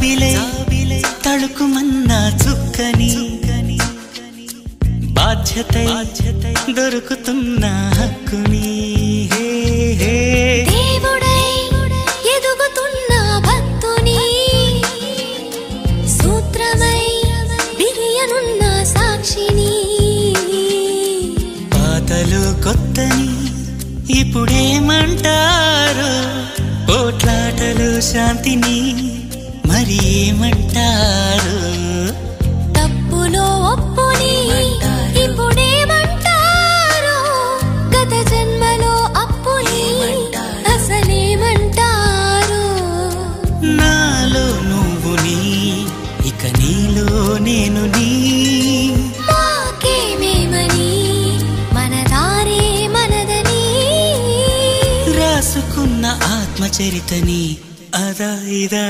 జాబిలే తళుకుమన్నా చుక్కని బాధ్యతై దొరుకుతున్న హక్కుని దేవుడై ఎదుగుతున్న భక్తుని సూత్రమై బిరియనున్న సాక్షిని పాతలు కొత్తని ఇప్పుడేమంటారు పోట్లాటలు శాంతిని మరి ఏమంటారు తప్పులో ఒప్పుని ఇప్పుడేమంటారు గత జన్మలో అప్పుని అసలేమంటారు నాలో నువ్వు నీ ఇక నీలో నేను నీ మాకేమేమని మన దారే మనదని రాసుకున్న ఆత్మచరితని అదా ఇదా